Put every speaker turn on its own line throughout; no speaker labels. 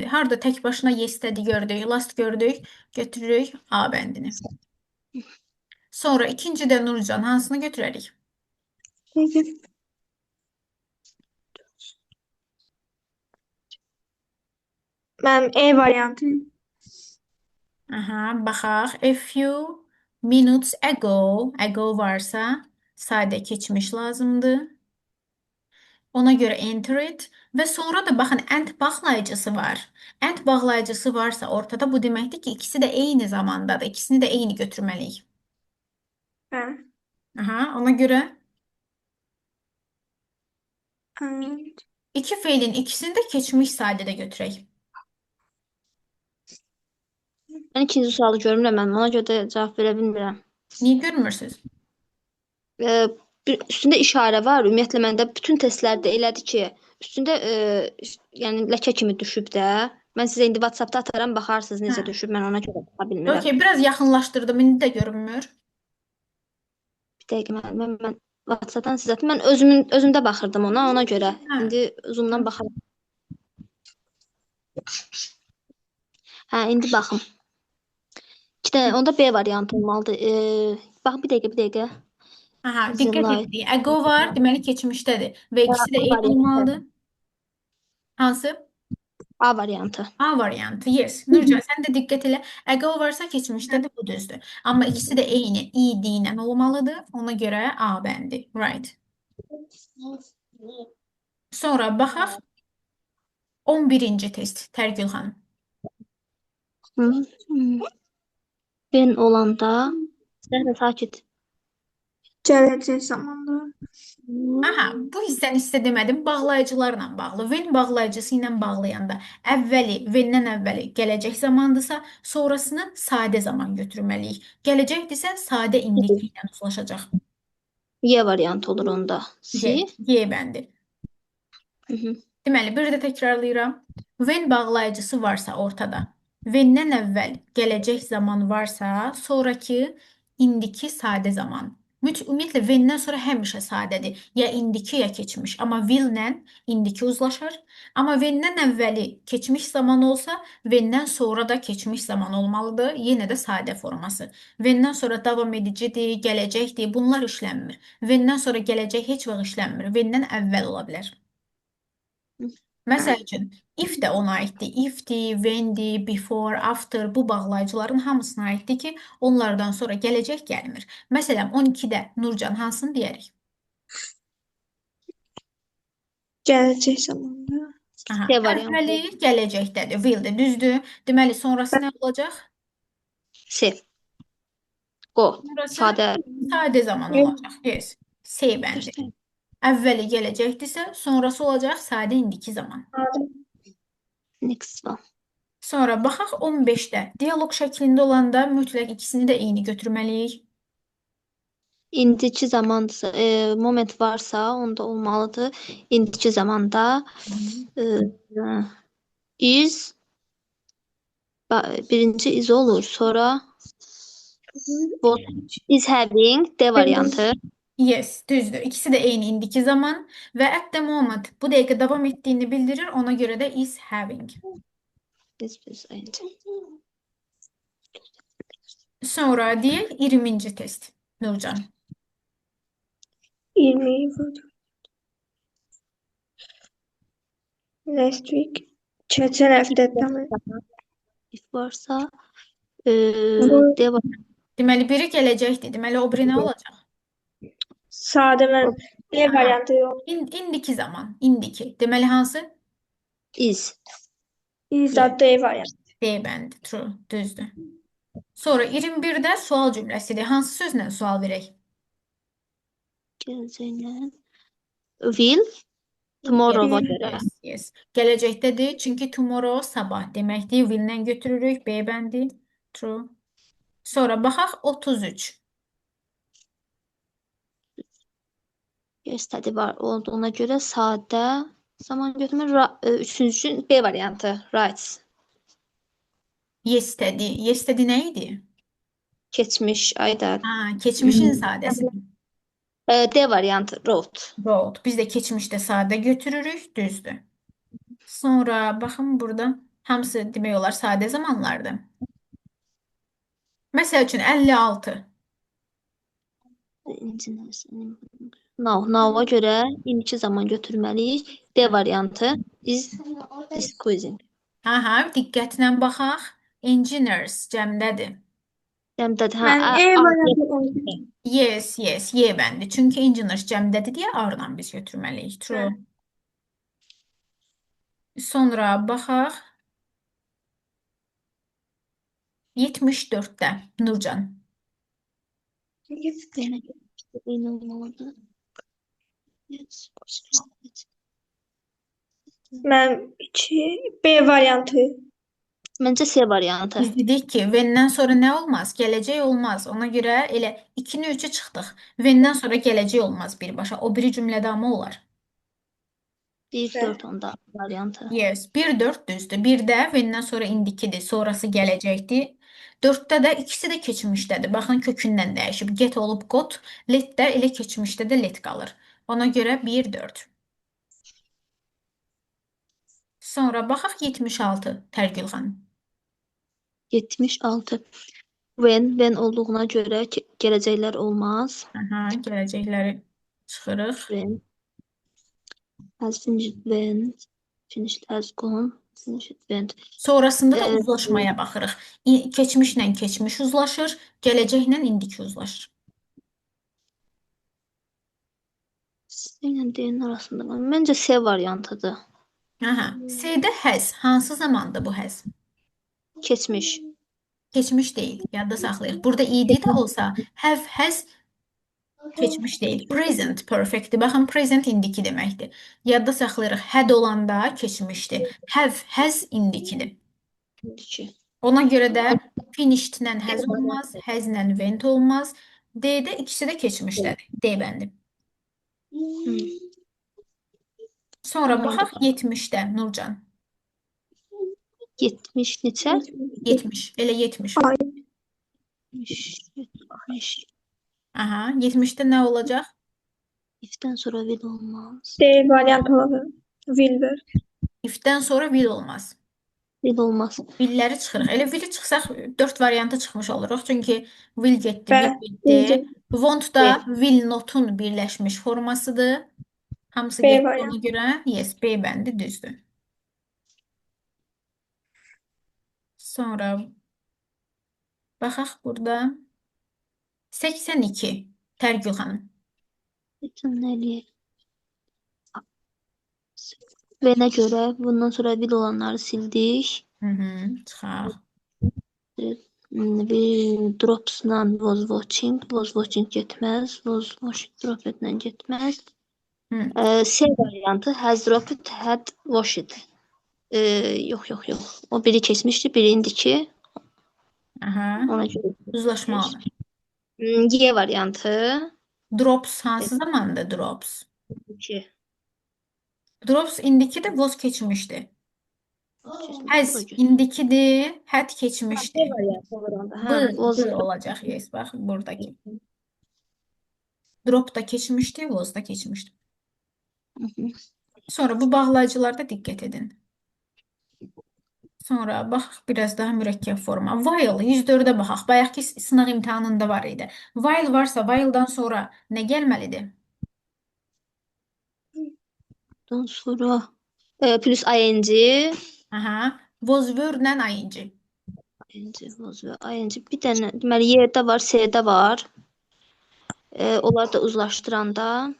Harda tək başına yesterday gördük, last gördük, götürürük A bəndini. Sonra ikincidə Nurcan hansını götürərik?
Peki. Ben E variantı.
Aha, baxaq. A few minutes ago varsa sadə keçmiş lazımdır. Ona görə enter it və sonra da baxın and bağlayıcısı var. And bağlayıcısı varsa ortada bu deməkdir ki, ikisi də eyni zamandadır. İkisini də eyni götürməliyik.
Ha.
Aha, ona görə
And,
iki feilin ikisini də keçmiş sadədə götürək.
Ben ikinci sualı görmürəm, ona görə də cavab verə bilmirəm.
Niyə görmürsünüz?
Üstündə işarə var. Ümumiyyətlə məndə bütün testlərdə elədi ki, üstündə yəni ləkə kimi düşüb də. Mən sizə indi WhatsApp-da ataram, baxarsınız necə
Hə.
düşüb. Mən ona görə baxa bilmirəm.
Okey, biraz yaxınlaşdırdım, indi də görünmür.
Bir dəqiqə mən WhatsApp-dan sizə atım. Mən özümdə baxırdım ona görə.
Hə.
İndi Zoom-dan baxaram. Hə, indi baxım. İki dənə onda B variantı olmalıdır. Bax bir dəqiqə.
Aha, diqqət
Zilay.
edin. Ego var, deməli keçmişdədir və ikisi də eyni
variantı.
olmalıdır. Hansı?
A variantı.
A variantı. Yes. Nurcan sən də diqqət elə. Ego varsa keçmişdədir, bu düzdür. Amma ikisi də eyni id ilə olmalıdır. Ona görə A bəndi. Right. Sonra baxaq 11-ci test. Tərgül xanım.
Ben olanda Zəhra sakit.
gelecek zamanda.
Aha, bu hissəni sizə demədim, bağlayıcılarla bağlı. When bağlayıcısı ilə bağlayanda əvvəli, when-dən əvvəli gələcək zamandırsa, sonrasını sadə zaman götürməliyik. Gələcəkdirsə sadə indiki ilə uzlaşacaq.
Y variantı olur onda. C.
Y bəndi. Deməli, bir də təkrarlayıram. When bağlayıcısı varsa ortada, when-dən əvvəl gələcək zaman varsa, sonraki indiki sadə zaman. Ümumiyyətlə, when-dən sonra həmişə sadədir. Ya indiki, ya keçmiş. Amma will-lə indiki uzlaşır. Amma when-dən əvvəli keçmiş zaman olsa, when-dən sonra da keçmiş zaman olmalıdır. Yenə də sadə forması. When-dən sonra davam edicidir, gələcəkdir. Bunlar işlənmir. When-dən sonra gələcək heç vaxt işlənmir. When-dən əvvəl ola bilər. Məsəl üçün, if də ona aiddir. If-dir, when-dir, before, after bu bağlayıcıların hamısına aiddir ki, onlardan sonra gələcək gəlmir. Məsələn, 12-də Nurcan hansını deyərik?
Gelecek zamanda.
Aha,
C variantı.
əvvəli gələcəkdədir, will-dir, düzdür. Deməli, sonrası nə olacaq?
C. Go.
Sonrası
Sadə.
sadə zaman olacaq. Yes. C bəndi. Əvvəli gələcəkdirsə, sonrası olacaq sadə indiki zaman.
Next one.
Sonra baxaq 15-də. Dialoq şəklində olanda mütləq ikisini də eyni götürməliyik.
İndiki zamandırsa, moment varsa onda olmalıdır. İndiki zamanda is birinci is olur. Sonra what is having D variantı.
Yes, düzdür. İkisi de eyni indiki zaman ve at the moment bu dəqiqə davam ettiğini bildirir. Ona göre de is having. Sonra diye 20. test. Nurcan.
20 last week. Geçen hafta tamam.
If varsa D variantı.
Deməli biri gələcəkdir. Deməli o biri nə olacaq?
Sade ben E variantı yok.
İndiki zaman. İndiki. Deməli hansı?
Is.
İzat E variantı.
D bəndi. True. Düzdür. Sonra 21-də sual cümləsidir. Hansı sözlə sual verək?
Gələcəklə. Will. Tomorrow-a görə.
Yes. Gələcəkdədir. Çünki tomorrow sabah deməkdir. Will-lə götürürük. B bəndi. True. Sonra baxaq 33.
Yesterday var olduğuna görə sadə zaman götürmür. Üçüncü B variantı. Right.
Yesterday. Yesterday nə idi?
Keçmiş ayda.
Keçmişin sadəsi.
D variantı. Wrote.
Road. Biz də keçmişdə sadə götürürük. Düzdür. Sonra baxın burada. Hamısı demək olar sadə zamanlardır. Məsəl üçün 56.
Now-a görə indiki zaman götürməliyik. D variantı is squeezing.
Aha, diqqətlə baxaq. Engineers cəmdədir.
Cəmdədir.
Mən
Hə,
E
A,
variantı oldu.
Yes, yes, Y bəndi. Çünki engineers cəmdədir deyə A-dan biz götürməliyik. True.
Hə.
Sonra baxaq. 74-də Nurcan.
Mən 2 B variantı.
Məncə C variantı.
Biz dedik ki, when-dən sonra nə olmaz? Gələcək olmaz. Ona görə elə 2-ni 3-ü çıxdıq. When-dən sonra gələcək olmaz birbaşa. O biri cümlədə amma olar.
1-4 onda variantı.
Yes, 1-4 düzdür. 1-də when-dən sonra indikidir, sonrası gələcəkdir. 4-də də ikisi də keçmişdədir. Baxın kökündən dəyişib. Get olub got, let də elə keçmişdə də let qalır. Ona görə 1-4. Sonra baxaq 76 Tərgül xanım.
76. When olduğuna görə gələcəklər olmaz.
Aha, gələcəkləri çıxırıq.
When has finished when finished has gone finished when.
Sonrasında da uzlaşmaya baxırıq. Keçmişlə keçmiş uzlaşır, gələcəklə indiki uzlaşır.
C ilə D-nin arasında var. Məncə C variantıdır.
Aha, C-də has. Hansı zamandır bu has?
Keçmiş.
Keçmiş deyil. Yadda saxlayıq. Burada id də olsa have, has keçmiş deyil. Present perfectdir. Baxın, present indiki deməkdir. Yadda saxlayırıq. Had olanda keçmişdir. Have, has indikidir.
İndiki.
Ona görə də finishedlə has olmaz, haslə went olmaz. D-də ikisi də keçmişdədir. D bəndi. Sonra baxaq 70-də Nurcan.
70 neçə?
70. Elə 70.
70.
Aha, 70-də nə olacaq?
If-dən sonra will olmaz.
D variantı olur. Wilbur.
If-dən sonra will olmaz.
Will olmaz.
Will-ləri çıxırıq. Elə will çıxsaq 4 variantı çıxmış oluruq. Çünki will getdi,
Və
will getdi. Want da
B.
will not-un birləşmiş formasıdır. Hamısı
B
getdi
variantı.
ona görə yes, B bəndi düzdür. Sonra baxaq burada 82 Tərgül xanım.
Nəliyə? Və nə görə bundan sonra will olanları sildik.
Çıxaq.
Bir dropsla was watching getməz. Was watching dropetlə getməz. C variantı has dropped, had watched. Yox. O biri keçmişdi, biri indiki.
Aha.
Ona görə.
Uzlaşmalıdır.
Y variantı.
Drops hansı zamanda drops?
2.
Drops indiki də was keçmişdi. Has indikidir, had keçmişdi. B olacaq, yes, bax buradakı. Drop da keçmişdi, was da keçmişdi. Sonra bu bağlayıcılarda diqqət edin. Sonra baxaq biraz daha mürəkkəb forma. While 104-ə baxaq. Bayaqki sınaq imtahanında var idi. While varsa while'dan sonra nə gəlməlidir?
Ondan sonra plus ing.
Aha, was were-lə ing.
ing. Bir dənə deməli Y-də var, C-də var. Onlar da uzlaşdıranda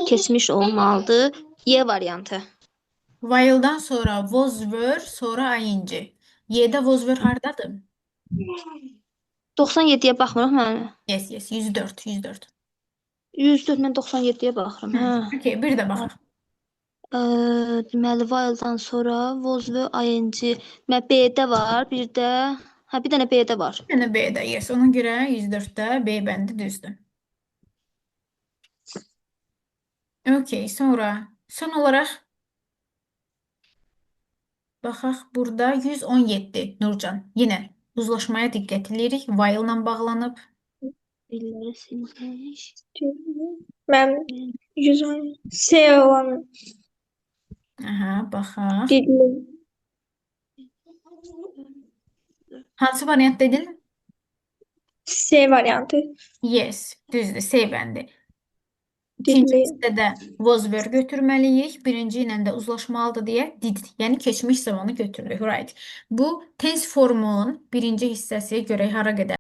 keçmiş olmalıdır. Y variantı.
While'dan sonra was were, sonra ing. Y-də was were hardadır?
97-yə baxmırıq mən.
Yes, 104.
104 mən 97-yə baxıram. Hə.
Okay, bir də baxaq.
Deməli while'dan sonra was və ing. Deməli B-də var, bir dənə B-də var.
Bir dənə B-də, yes. Ona görə 104-də B bəndi düzdür. Okay, sonra son olaraq baxaq burada 117 Nurcan. Yenə uzlaşmaya diqqət edirik. While ilə bağlanıb.
Billəri silmiş.
Mən 110 C olanı
Aha, baxaq.
dedim.
Hansı variant dedin?
C variantı.
Yes, düzdür. C bəndi. İkinci
Didli.
hissədə was were götürməliyik. Birinci ilə də uzlaşmalıdır deyə did, yəni keçmiş zamanı götürürük. Right. Bu tense formunun birinci hissəsi görək hara qədər